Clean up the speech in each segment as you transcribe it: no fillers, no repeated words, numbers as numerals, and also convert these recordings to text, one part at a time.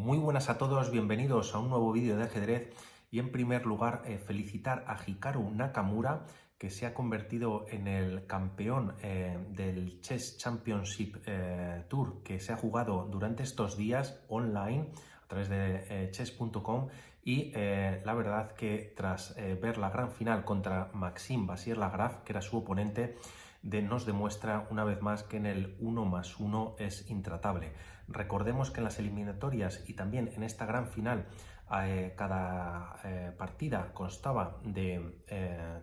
Muy buenas a todos, bienvenidos a un nuevo vídeo de ajedrez y en primer lugar felicitar a Hikaru Nakamura, que se ha convertido en el campeón del Chess Championship Tour que se ha jugado durante estos días online a través de chess.com y la verdad que tras ver la gran final contra Maxime Vachier-Lagrave, que era su oponente, nos demuestra una vez más que en el 1+1 es intratable. Recordemos que en las eliminatorias y también en esta gran final cada partida constaba de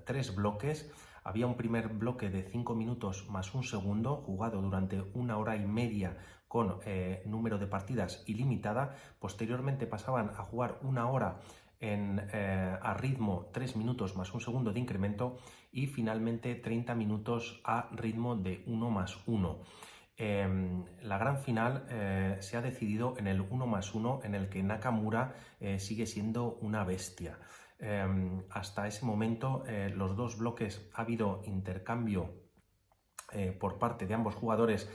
3 bloques. Había un primer bloque de 5 minutos más un segundo, jugado durante 1 hora y media con número de partidas ilimitada. Posteriormente pasaban a jugar 1 hora a ritmo 3 minutos más un segundo de incremento y finalmente 30 minutos a ritmo de 1+1. La gran final se ha decidido en el 1+1, en el que Nakamura sigue siendo una bestia. Hasta ese momento los dos bloques ha habido intercambio por parte de ambos jugadores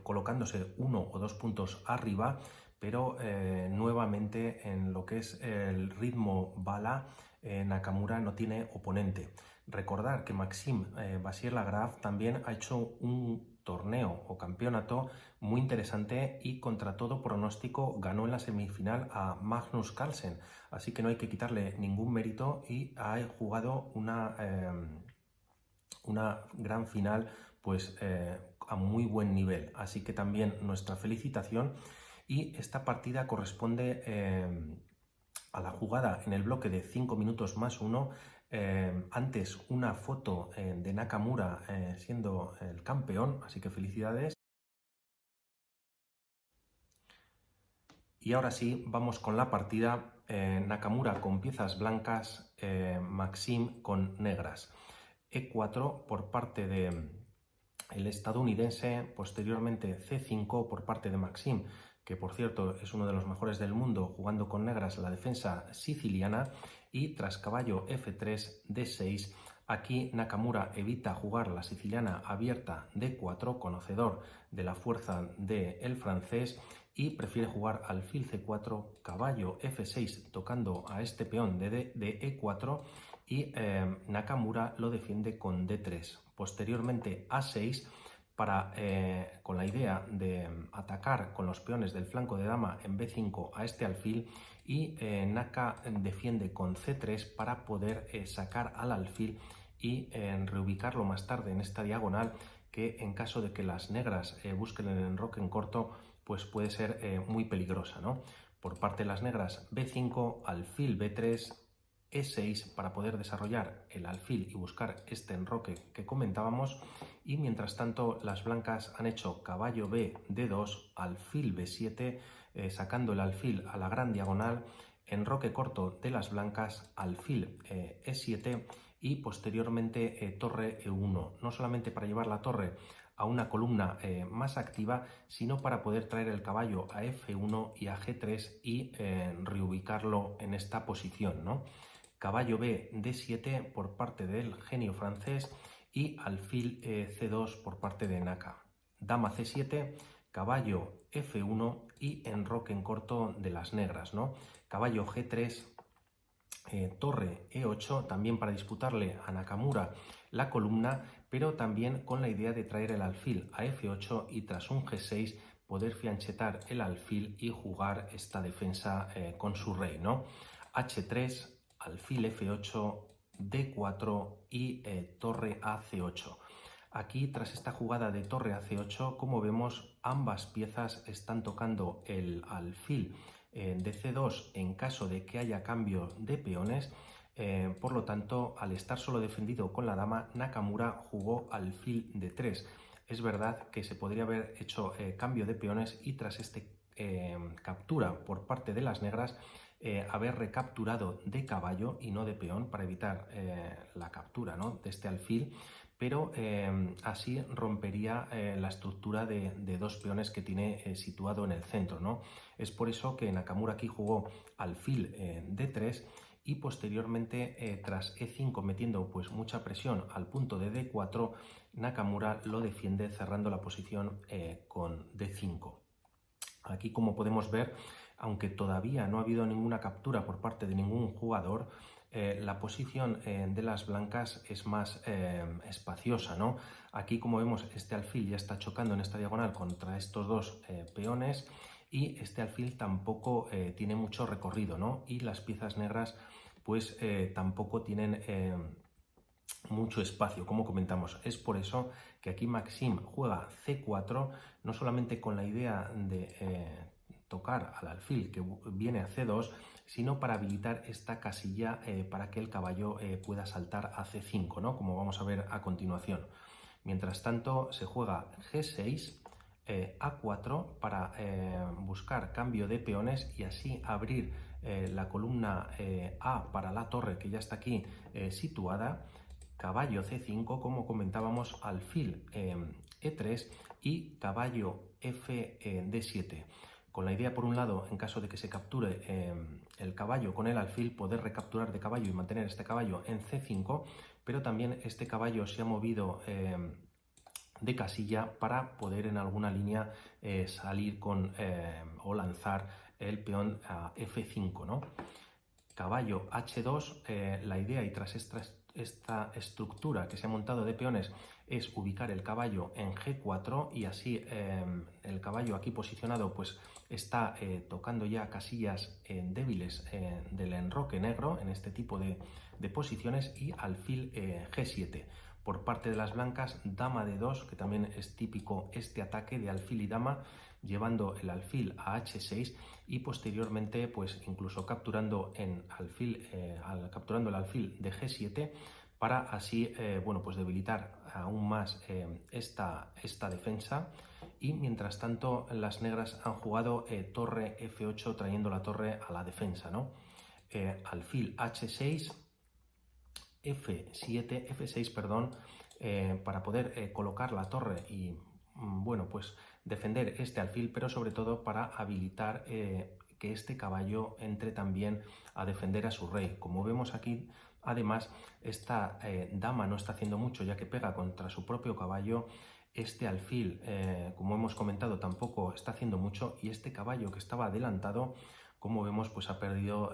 colocándose 1 o 2 puntos arriba, pero nuevamente en lo que es el ritmo bala Nakamura no tiene oponente. Recordar que Maxime Vachier-Lagrave también ha hecho un torneo o campeonato muy interesante y contra todo pronóstico ganó en la semifinal a Magnus Carlsen, así que no hay que quitarle ningún mérito y ha jugado una gran final pues a muy buen nivel, así que también nuestra felicitación. Y esta partida corresponde a la jugada en el bloque de 5 minutos más 1. Antes una foto de Nakamura siendo el campeón, así que felicidades. Y ahora sí, vamos con la partida. Nakamura con piezas blancas, Maxime con negras. E4 por parte de el estadounidense, posteriormente C5 por parte de Maxime, que por cierto es uno de los mejores del mundo jugando con negras la defensa siciliana, y tras caballo F3, D6, aquí Nakamura evita jugar la siciliana abierta D4, conocedor de la fuerza del francés, y prefiere jugar alfil C4, caballo F6 tocando a este peón de E4 y Nakamura lo defiende con D3. Posteriormente A6 con la idea de atacar con los peones del flanco de dama en B5 a este alfil, y Naka defiende con C3 para poder sacar al alfil y reubicarlo más tarde en esta diagonal, que en caso de que las negras busquen el enroque en corto pues puede ser muy peligrosa, ¿no? Por parte de las negras, B5, alfil B3, E6 para poder desarrollar el alfil y buscar este enroque que comentábamos, y mientras tanto las blancas han hecho caballo B, D2, alfil B7, sacando el alfil a la gran diagonal, enroque corto de las blancas, alfil E7 y posteriormente torre E1, no solamente para llevar la torre a una columna más activa, sino para poder traer el caballo a F1 y a G3 y reubicarlo en esta posición, ¿no? Caballo B, D7 por parte del genio francés y alfil C2 por parte de Naka. Dama C7, caballo F1 y enroque en corto de las negras, ¿no? Caballo G3, torre E8, también para disputarle a Nakamura la columna, pero también con la idea de traer el alfil a F8 y tras un G6 poder fianchetar el alfil y jugar esta defensa con su rey, ¿no? H3, alfil F8, D4 y torre a C8. Aquí, tras esta jugada de torre a C8, como vemos, ambas piezas están tocando el alfil de C2 en caso de que haya cambio de peones. Por lo tanto, al estar solo defendido con la dama, Nakamura jugó alfil D3. Es verdad que se podría haber hecho cambio de peones y tras este captura por parte de las negras, haber recapturado de caballo y no de peón para evitar la captura, ¿no?, de este alfil, pero así rompería la estructura de dos peones que tiene situado en el centro, ¿no? Es por eso que Nakamura aquí jugó alfil D3 y posteriormente tras E5 metiendo pues mucha presión al punto de D4, Nakamura lo defiende cerrando la posición con D5. Aquí, como podemos ver, aunque todavía no ha habido ninguna captura por parte de ningún jugador, la posición de las blancas es más espaciosa, ¿no? Aquí, como vemos, este alfil ya está chocando en esta diagonal contra estos dos peones y este alfil tampoco tiene mucho recorrido, ¿no? Y las piezas negras pues tampoco tienen mucho espacio, como comentamos. Es por eso que aquí Maxim juega C4, no solamente con la idea de tocar al alfil que viene a C2, sino para habilitar esta casilla para que el caballo pueda saltar a C5, ¿no? Como vamos a ver a continuación. Mientras tanto, se juega G6, A4 para buscar cambio de peones y así abrir la columna A para la torre que ya está aquí situada. Caballo C5, como comentábamos, alfil E3 y caballo F D7. Con la idea, por un lado, en caso de que se capture el caballo con el alfil, poder recapturar de caballo y mantener este caballo en C5, pero también este caballo se ha movido de casilla para poder en alguna línea salir con o lanzar el peón a F5, ¿no? Caballo H2, la idea y tras esta estructura que se ha montado de peones es ubicar el caballo en G4 y así el caballo aquí posicionado pues está tocando ya casillas débiles del enroque negro en este tipo de posiciones y alfil G7. Por parte de las blancas, dama de 2, que también es típico este ataque de alfil y dama, llevando el alfil a H6 y posteriormente pues incluso capturando el alfil de G7 para así bueno, pues debilitar aún más esta defensa. Y mientras tanto las negras han jugado torre F8 trayendo la torre a la defensa, ¿no? Alfil H6, F6, perdón, para poder colocar la torre y bueno, pues defender este alfil, pero sobre todo para habilitar que este caballo entre también a defender a su rey. Como vemos aquí, además, esta dama no está haciendo mucho ya que pega contra su propio caballo. Este alfil, como hemos comentado, tampoco está haciendo mucho y este caballo que estaba adelantado, como vemos, pues ha perdido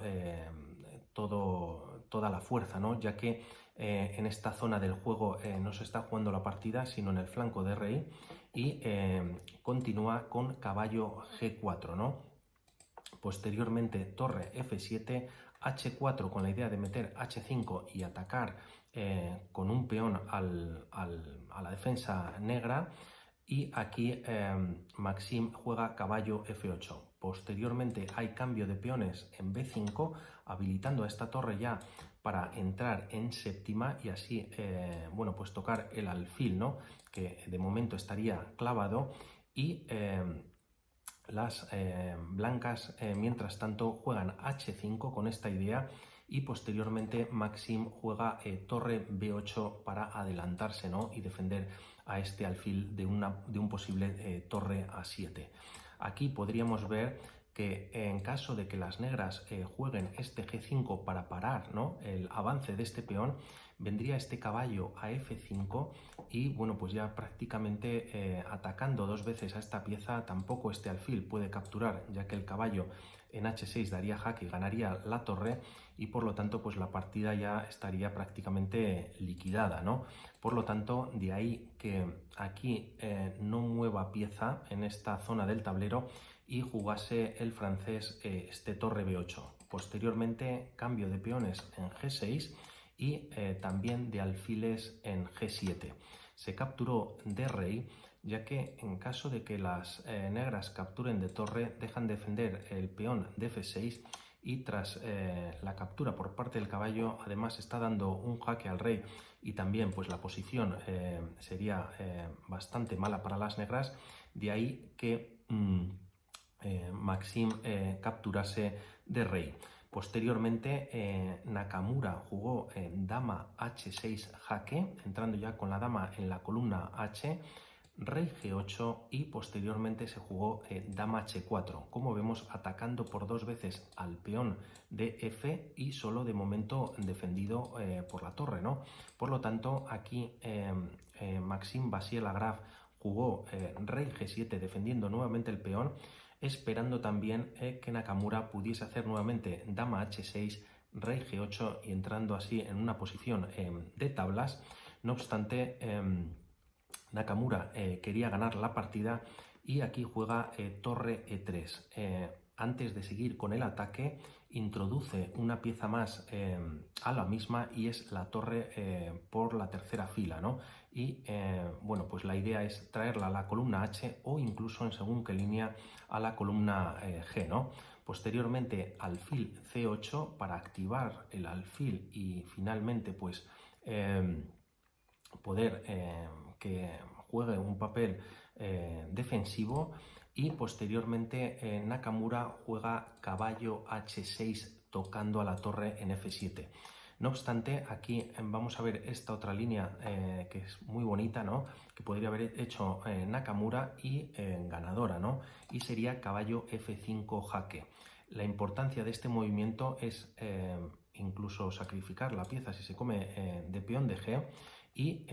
toda la fuerza, ¿no? Ya que en esta zona del juego no se está jugando la partida, sino en el flanco de rey y continúa con caballo G4, ¿no? Posteriormente torre F7, H4 con la idea de meter H5 y atacar con un peón a la defensa negra. Y aquí Maxim juega caballo F8. Posteriormente hay cambio de peones en B5, habilitando a esta torre ya para entrar en séptima y así bueno, pues tocar el alfil, ¿no? Que de momento estaría clavado y las blancas mientras tanto juegan H5 con esta idea y posteriormente Maxim juega torre B8 para adelantarse, ¿no? Y defender a este alfil de un posible torre A7. Aquí podríamos ver que en caso de que las negras jueguen este G5 para parar, ¿no?, el avance de este peón, vendría este caballo a F5 y bueno, pues ya prácticamente atacando dos veces a esta pieza, tampoco este alfil puede capturar, ya que el caballo en H6 daría jaque y ganaría la torre y por lo tanto pues la partida ya estaría prácticamente liquidada, ¿no? Por lo tanto, de ahí que aquí no mueva pieza en esta zona del tablero y jugase el francés este torre B8. Posteriormente, cambio de peones en G6 y también de alfiles en G7. Se capturó de rey, ya que en caso de que las negras capturen de torre, dejan defender el peón de F6 y tras la captura por parte del caballo, además está dando un jaque al rey y también pues la posición sería bastante mala para las negras, de ahí que Maxim capturase de rey. Posteriormente Nakamura jugó dama H6 jaque, entrando ya con la dama en la columna H, rey G8 y posteriormente se jugó dama H4, como vemos atacando por dos veces al peón de F y solo de momento defendido por la torre, ¿no? Por lo tanto aquí Maxime Vachier-Lagrave jugó rey G7 defendiendo nuevamente el peón. esperando también que Nakamura pudiese hacer nuevamente dama h6, rey g8 y entrando así en una posición de tablas. No obstante, Nakamura quería ganar la partida y aquí juega torre e3. Antes de seguir con el ataque, introduce una pieza más a la misma y es la torre por la tercera fila, ¿no? Y bueno, pues la idea es traerla a la columna H o incluso en según qué línea a la columna G, ¿no? Posteriormente, alfil C8 para activar el alfil y finalmente pues poder que juegue un papel defensivo. Y posteriormente Nakamura juega caballo h6 tocando a la torre en f7. No obstante, aquí vamos a ver esta otra línea que es muy bonita, ¿no? Que podría haber hecho Nakamura y ganadora, ¿no? Y sería caballo f5 jaque. La importancia de este movimiento es incluso sacrificar la pieza si se come de peón de G. Y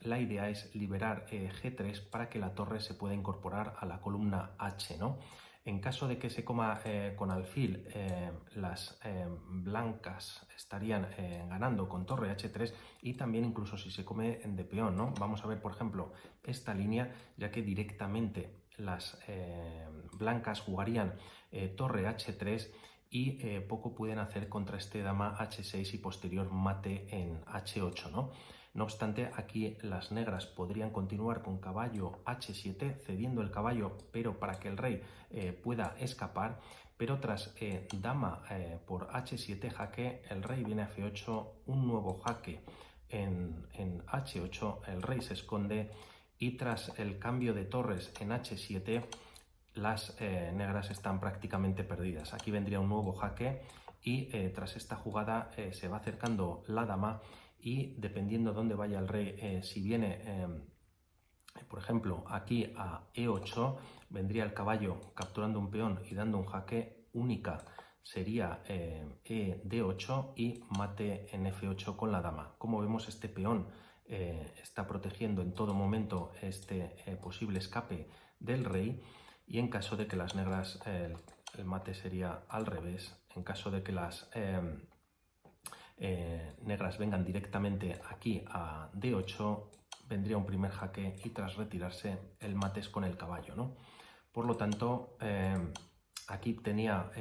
la idea es liberar G3 para que la torre se pueda incorporar a la columna H, ¿no? En caso de que se coma con alfil, las blancas estarían ganando con torre H3 y también incluso si se come de peón, ¿no? Vamos a ver, por ejemplo, esta línea, ya que directamente las blancas jugarían torre H3 y poco pueden hacer contra este dama H6 y posterior mate en H8, ¿no? No obstante, aquí las negras podrían continuar con caballo h7, cediendo el caballo, pero para que el rey pueda escapar. Pero tras dama por h7 jaque, el rey viene a f8, un nuevo jaque en h8, el rey se esconde y tras el cambio de torres en h7, las negras están prácticamente perdidas. Aquí vendría un nuevo jaque y tras esta jugada se va acercando la dama y dependiendo dónde vaya el rey, si viene por ejemplo aquí a e8, vendría el caballo capturando un peón y dando un jaque única, sería e d8 y mate en f8 con la dama. Como vemos, este peón está protegiendo en todo momento este posible escape del rey y en caso de que las negras, el mate sería al revés. En caso de que las negras vengan directamente aquí a d8, vendría un primer jaque y tras retirarse el mate es con el caballo, ¿no? Por lo tanto, aquí tenía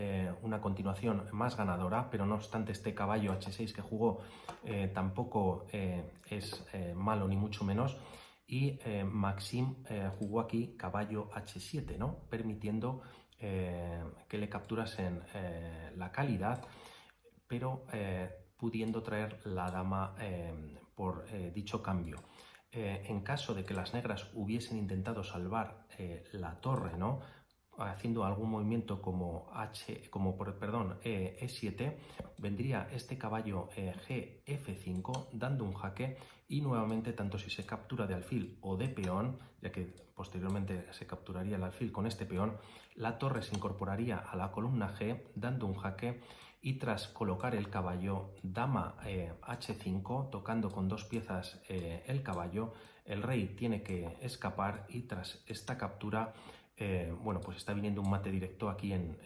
una continuación más ganadora, pero no obstante este caballo h6 que jugó tampoco es malo ni mucho menos. Y Maxim jugó aquí caballo h7, ¿no? Permitiendo que le capturasen la calidad, pero pudiendo traer la dama por dicho cambio. En caso de que las negras hubiesen intentado salvar la torre, ¿no? Haciendo algún movimiento como E7, vendría este caballo G F5 dando un jaque y nuevamente tanto si se captura de alfil o de peón, ya que posteriormente se capturaría el alfil con este peón, la torre se incorporaría a la columna G dando un jaque y tras colocar el caballo dama H5 tocando con dos piezas el caballo, el rey tiene que escapar y tras esta captura bueno, pues está viniendo un mate directo aquí en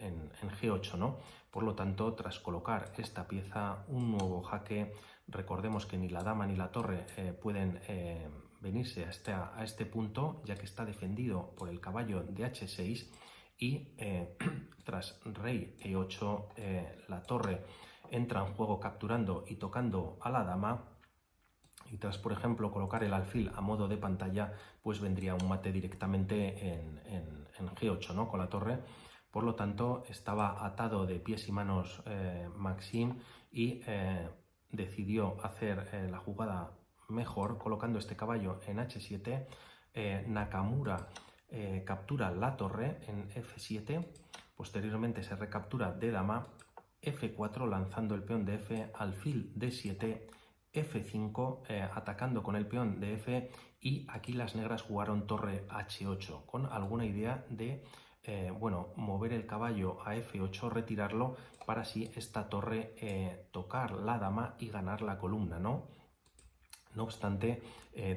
G8, ¿no? Por lo tanto, tras colocar esta pieza, un nuevo jaque. Recordemos que ni la dama ni la torre pueden venirse a este punto, ya que está defendido por el caballo de H6 y tras rey E8, la torre entra en juego capturando y tocando a la dama. Y tras, por ejemplo, colocar el alfil a modo de pantalla, pues vendría un mate directamente en G8, ¿no? Con la torre. Por lo tanto, estaba atado de pies y manos Maxim y decidió hacer la jugada mejor colocando este caballo en H7. Nakamura captura la torre en F7. Posteriormente se recaptura de dama. F4 lanzando el peón de F, alfil D7, F5 atacando con el peón de F y aquí las negras jugaron torre H8 con alguna idea de bueno, mover el caballo a F8, retirarlo para así esta torre tocar la dama y ganar la columna, ¿no? No obstante,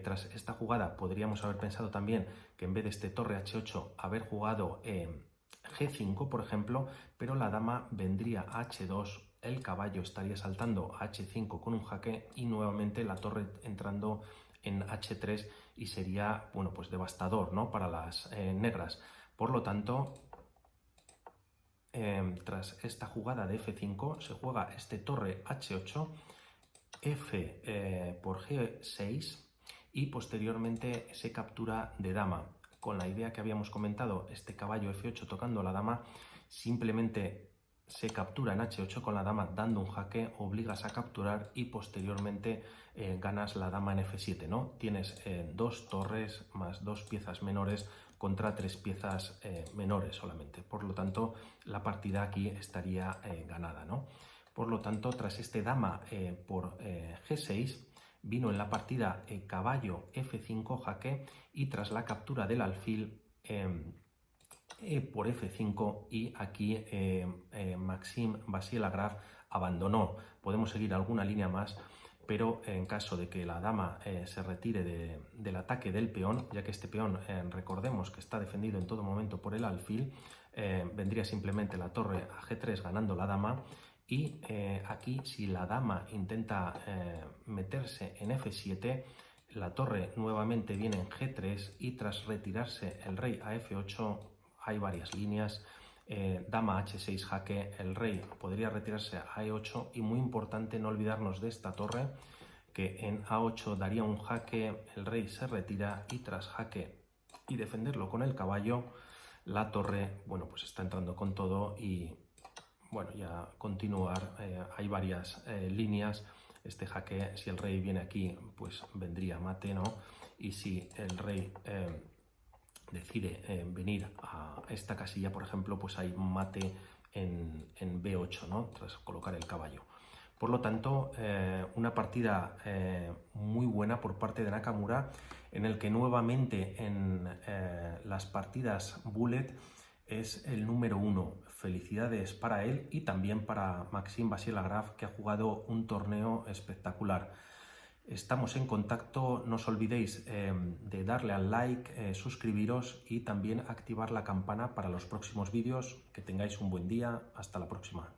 tras esta jugada podríamos haber pensado también que en vez de este torre H8 haber jugado G5, por ejemplo, pero la dama vendría a H2, el caballo estaría saltando a H5 con un jaque y nuevamente la torre entrando en H3 y sería, bueno, pues devastador, ¿no?, para las negras. Por lo tanto, tras esta jugada de F5 se juega este torre H8, F por G6 y posteriormente se captura de dama. Con la idea que habíamos comentado, este caballo F8 tocando la dama, simplemente se captura en H8 con la dama dando un jaque, obligas a capturar y posteriormente ganas la dama en F7, ¿no? Tienes dos torres más dos piezas menores contra tres piezas menores solamente. Por lo tanto, la partida aquí estaría ganada, ¿no? Por lo tanto, tras este dama por G6, vino en la partida caballo F5 jaque y tras la captura del alfil por F5 y aquí Maxime Vassier-Lagrave abandonó. Podemos seguir alguna línea más, pero en caso de que la dama se retire del ataque del peón, ya que este peón, recordemos que está defendido en todo momento por el alfil, vendría simplemente la torre a G3 ganando la dama. Y aquí, si la dama intenta meterse en F7, la torre nuevamente viene en G3 y tras retirarse el rey a F8, hay varias líneas, dama H6 jaque, el rey podría retirarse a E8 y muy importante no olvidarnos de esta torre, que en A8 daría un jaque, el rey se retira y tras jaque y defenderlo con el caballo, la torre, bueno, pues está entrando con todo y bueno, ya continuar, hay varias líneas. Este jaque, si el rey viene aquí, pues vendría mate, ¿no? Y si el rey decide venir a esta casilla, por ejemplo, pues hay mate en B8, ¿no?, tras colocar el caballo. Por lo tanto, una partida muy buena por parte de Nakamura, en el que nuevamente en las partidas Bullet es el número 1. Felicidades para él y también para Maxime Vassier-Lagrave, que ha jugado un torneo espectacular. Estamos en contacto, no os olvidéis de darle al like, suscribiros y también activar la campana para los próximos vídeos. Que tengáis un buen día, hasta la próxima.